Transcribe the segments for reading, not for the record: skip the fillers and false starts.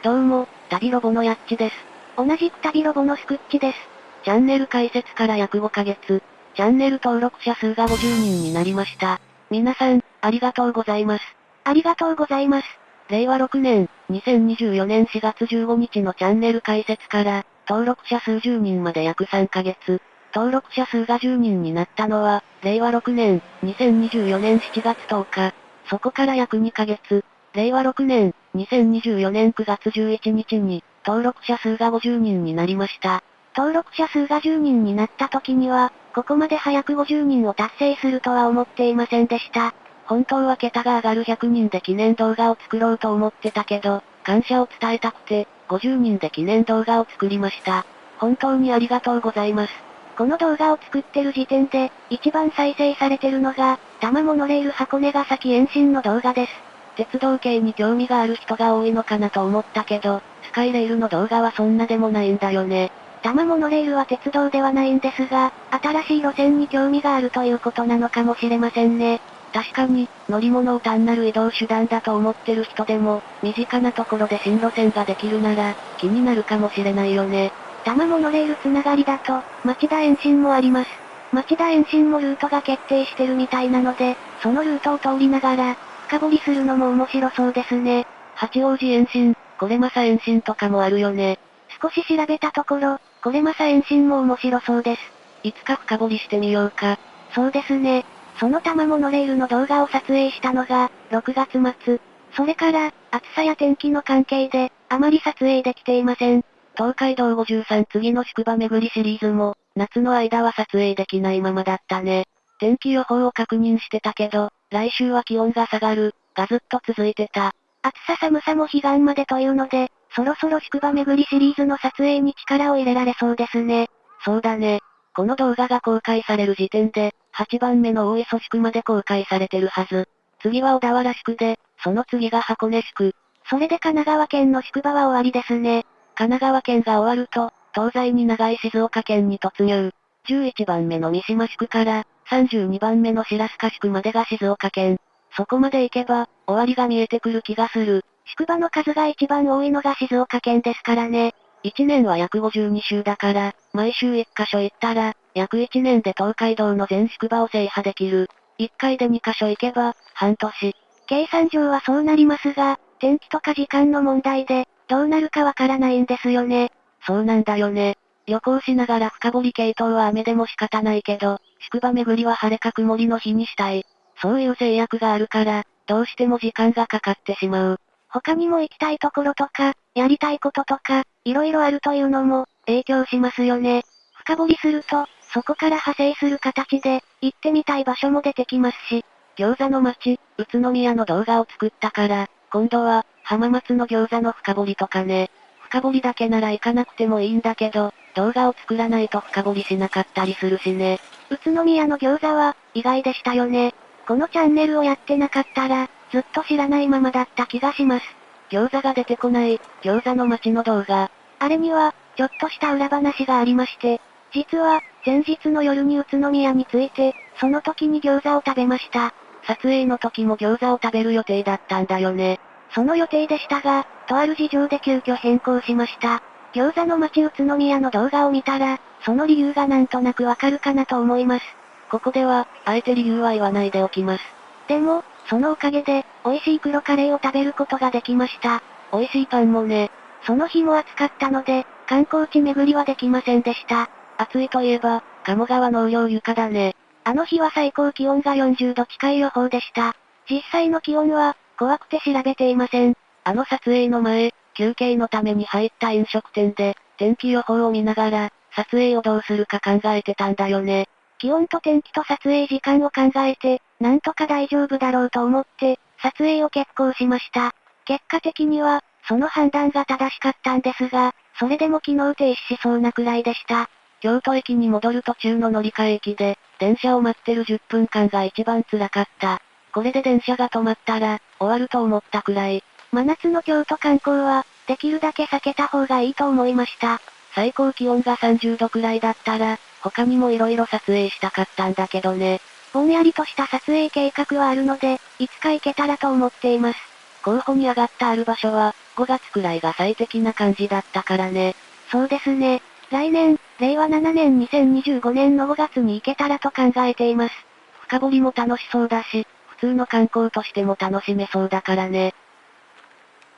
どうも、旅ロボのやっちです。同じく旅ロボのスクッチです。チャンネル開設から約5ヶ月、チャンネル登録者数が50人になりました。皆さん、ありがとうございます。ありがとうございます。令和6年、2024年4月15日のチャンネル開設から、登録者数10人まで約3ヶ月、登録者数が10人になったのは、令和6年、2024年7月10日、そこから約2ヶ月、令和6年、2024年9月11日に、登録者数が50人になりました。登録者数が10人になった時には、ここまで早く50人を達成するとは思っていませんでした。本当は桁が上がる100人で記念動画を作ろうと思ってたけど、感謝を伝えたくて、50人で記念動画を作りました。本当にありがとうございます。この動画を作ってる時点で、一番再生されてるのが、多摩モノレール箱根ヶ崎延伸の動画です。鉄道系に興味がある人が多いのかなと思ったけど、スカイレールの動画はそんなでもないんだよね。多摩モノレールは鉄道ではないんですが、新しい路線に興味があるということなのかもしれませんね。確かに、乗り物を単なる移動手段だと思ってる人でも、身近なところで新路線ができるなら、気になるかもしれないよね。多摩モノレールつながりだと、町田延伸もあります。町田延伸もルートが決定してるみたいなので、そのルートを通りながら、深掘りするのも面白そうですね。八王子延伸、これまさ延伸とかもあるよね。少し調べたところ、これまさ延伸も面白そうです。いつか深掘りしてみようか。そうですね。その多摩モノレールの動画を撮影したのが、6月末。それから、暑さや天気の関係で、あまり撮影できていません。東海道53次の宿場巡りシリーズも、夏の間は撮影できないままだったね。天気予報を確認してたけど、来週は気温が下がる、がずっと続いてた。暑さ寒さも彼岸までというので、そろそろ宿場巡りシリーズの撮影に力を入れられそうですね。そうだね。この動画が公開される時点で、8番目の大磯宿まで公開されてるはず。次は小田原宿で、その次が箱根宿。それで神奈川県の宿場は終わりですね。神奈川県が終わると、東西に長い静岡県に突入。11番目の三島宿から、32番目の白須賀宿までが静岡県。そこまで行けば、終わりが見えてくる気がする。宿場の数が一番多いのが静岡県ですからね。1年は約52週だから、毎週1カ所行ったら、約1年で東海道の全宿場を制覇できる。1回で2カ所行けば、半年。計算上はそうなりますが、天気とか時間の問題で、どうなるかわからないんですよね。そうなんだよね。旅行しながら深掘り系統は雨でも仕方ないけど、宿場巡りは晴れか曇りの日にしたい。そういう制約があるから、どうしても時間がかかってしまう。他にも行きたいところとか、やりたいこととか、色々あるというのも、影響しますよね。深掘りすると、そこから派生する形で、行ってみたい場所も出てきますし、餃子の街、宇都宮の動画を作ったから、今度は、浜松の餃子の深掘りとかね。深掘りだけなら行かなくてもいいんだけど、動画を作らないと深掘りしなかったりするしね。宇都宮の餃子は、意外でしたよね。このチャンネルをやってなかったら、ずっと知らないままだった気がします。餃子が出てこない、餃子の街の動画。あれには、ちょっとした裏話がありまして、実は、前日の夜に宇都宮に着いて、その時に餃子を食べました。撮影の時も餃子を食べる予定だったんだよね。その予定でしたが、とある事情で急遽変更しました。餃子の街宇都宮の動画を見たら、その理由がなんとなくわかるかなと思います。ここでは、あえて理由は言わないでおきます。でも、そのおかげで、美味しい黒カレーを食べることができました。美味しいパンもね。その日も暑かったので、観光地巡りはできませんでした。暑いといえば、鴨川納涼床だね。あの日は最高気温が40度近い予報でした。実際の気温は、怖くて調べていません。あの撮影の前、休憩のために入った飲食店で、天気予報を見ながら、撮影をどうするか考えてたんだよね。気温と天気と撮影時間を考えて、なんとか大丈夫だろうと思って、撮影を決行しました。結果的には、その判断が正しかったんですが、それでも機能停止しそうなくらいでした。京都駅に戻る途中の乗り換え駅で、電車を待ってる10分間が一番辛かった。これで電車が止まったら、終わると思ったくらい。真夏の京都観光は、できるだけ避けた方がいいと思いました。最高気温が30度くらいだったら、他にも色々撮影したかったんだけどね。ぼんやりとした撮影計画はあるので、いつか行けたらと思っています。候補に上がったある場所は、5月くらいが最適な感じだったからね。そうですね。来年、令和7年2025年の5月に行けたらと考えています。深掘りも楽しそうだし、普通の観光としても楽しめそうだからね。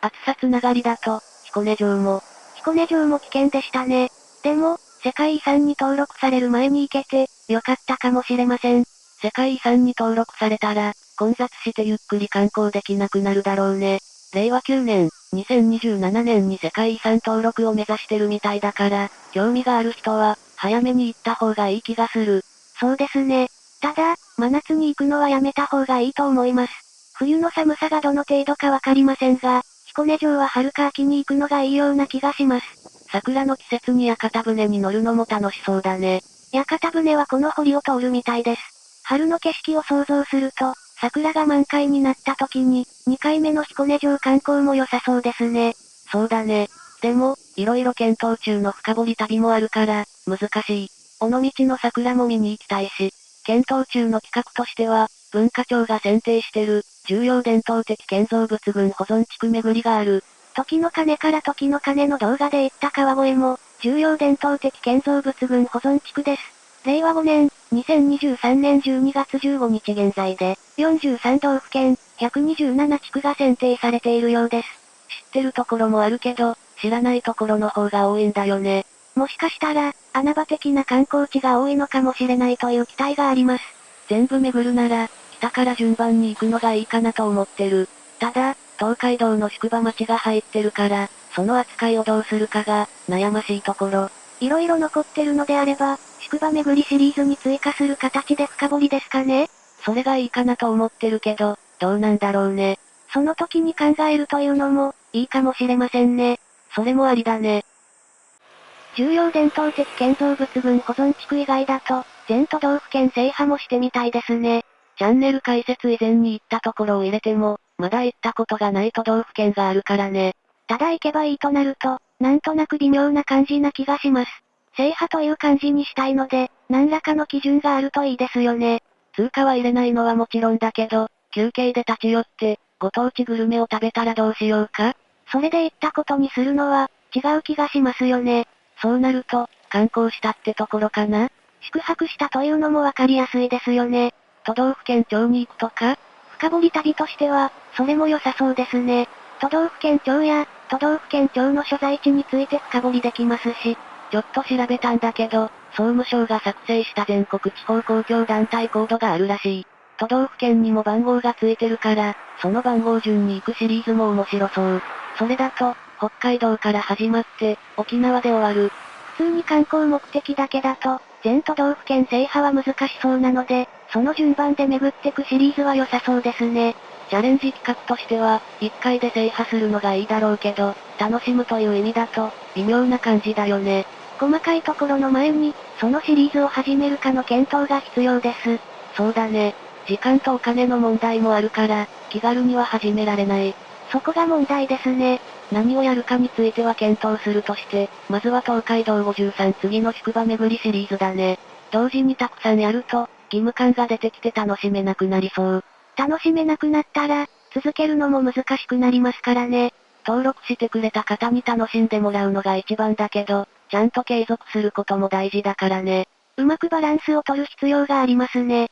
暑さつながりだと、彦根城も。彦根城も危険でしたね。でも、世界遺産に登録される前に行けて、よかったかもしれません。世界遺産に登録されたら、混雑してゆっくり観光できなくなるだろうね。令和9年、2027年に世界遺産登録を目指してるみたいだから、興味がある人は、早めに行った方がいい気がする。そうですね。ただ、真夏に行くのはやめた方がいいと思います。冬の寒さがどの程度かわかりませんが、彦根城は春か秋に行くのがいいような気がします。桜の季節に屋形船に乗るのも楽しそうだね。屋形船はこの堀を通るみたいです。春の景色を想像すると、桜が満開になった時に、2回目の彦根城観光も良さそうですね。そうだね。でも、色々検討中の深掘り旅もあるから、難しい。尾道の桜も見に行きたいし、検討中の企画としては、文化庁が選定してる、重要伝統的建造物群保存地区巡りがある。時の鐘から時の鐘の動画で言った川越も、重要伝統的建造物群保存地区です。令和5年、2023年12月15日現在で、43道府県、127地区が選定されているようです。知ってるところもあるけど、知らないところの方が多いんだよね。もしかしたら、穴場的な観光地が多いのかもしれないという期待があります。全部巡るなら、北から順番に行くのがいいかなと思ってる。ただ、東海道の宿場町が入ってるから、その扱いをどうするかが、悩ましいところ。色々残ってるのであれば、宿場巡りシリーズに追加する形で深掘りですかね？それがいいかなと思ってるけど、どうなんだろうね。その時に考えるというのも、いいかもしれませんね。それもありだね。重要伝統的建造物群保存地区以外だと、全都道府県制覇もしてみたいですね。チャンネル解説以前に行ったところを入れても、まだ行ったことがない都道府県があるからね。ただ行けばいいとなると、なんとなく微妙な感じな気がします。制覇という感じにしたいので、何らかの基準があるといいですよね。通過は入れないのはもちろんだけど、休憩で立ち寄って、ご当地グルメを食べたらどうしようか？それで行ったことにするのは、違う気がしますよね。そうなると、観光したってところかな？宿泊したというのもわかりやすいですよね。都道府県庁に行くとか？深掘り旅としては、それも良さそうですね。都道府県庁や、都道府県庁の所在地について深掘りできますし、ちょっと調べたんだけど、総務省が作成した全国地方公共団体コードがあるらしい。都道府県にも番号がついてるから、その番号順に行くシリーズも面白そう。それだと、北海道から始まって、沖縄で終わる。普通に観光目的だけだと、全都道府県制覇は難しそうなので、その順番で巡ってくシリーズは良さそうですね。チャレンジ企画としては、1回で制覇するのがいいだろうけど、楽しむという意味だと、微妙な感じだよね。細かいところの前に、そのシリーズを始めるかの検討が必要です。そうだね。時間とお金の問題もあるから、気軽には始められない。そこが問題ですね。何をやるかについては検討するとして、まずは東海道53次の宿場巡りシリーズだね。同時にたくさんやると、義務感が出てきて楽しめなくなりそう。楽しめなくなったら、続けるのも難しくなりますからね。登録してくれた方に楽しんでもらうのが一番だけど、ちゃんと継続することも大事だからね。うまくバランスを取る必要がありますね。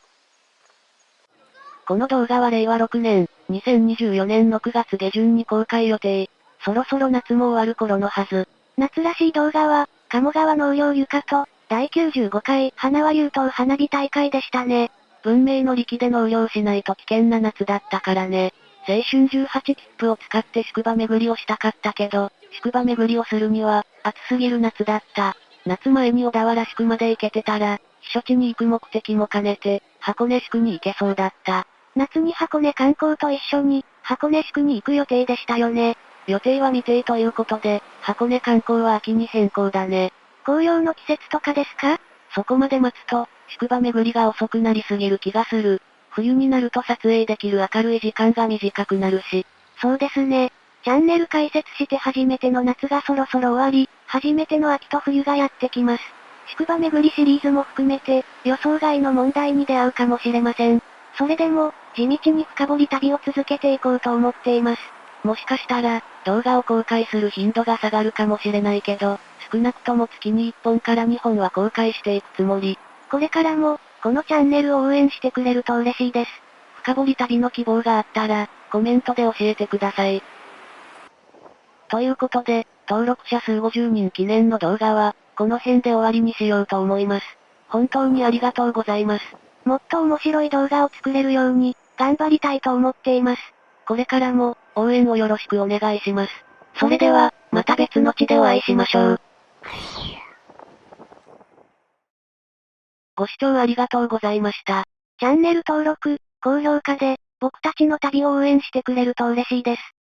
この動画は令和6年、2024年の9月下旬に公開予定。そろそろ夏も終わる頃のはず。夏らしい動画は、鴨川農業床と、第95回花輪流島花火大会でしたね。文明の利器で農業しないと危険な夏だったからね。青春18切符を使って宿場巡りをしたかったけど、宿場巡りをするには、暑すぎる夏だった。夏前に小田原宿まで行けてたら、避暑地に行く目的も兼ねて、箱根宿に行けそうだった。夏に箱根観光と一緒に、箱根宿に行く予定でしたよね。予定は未定ということで、箱根観光は秋に変更だね。紅葉の季節とかですか？そこまで待つと、宿場巡りが遅くなりすぎる気がする。冬になると撮影できる明るい時間が短くなるし。そうですね。チャンネル開設して初めての夏がそろそろ終わり、初めての秋と冬がやってきます。宿場巡りシリーズも含めて、予想外の問題に出会うかもしれません。それでも、地道に深掘り旅を続けていこうと思っています。もしかしたら、動画を公開する頻度が下がるかもしれないけど、少なくとも月に1本から2本は公開していくつもり。これからも、このチャンネルを応援してくれると嬉しいです。深掘り旅の希望があったら、コメントで教えてください。ということで、登録者数50人記念の動画は、この辺で終わりにしようと思います。本当にありがとうございます。もっと面白い動画を作れるように、頑張りたいと思っています。これからも、応援をよろしくお願いします。それでは、また別の地でお会いしましょう。ご視聴ありがとうございました。チャンネル登録、高評価で、僕たちの旅を応援してくれると嬉しいです。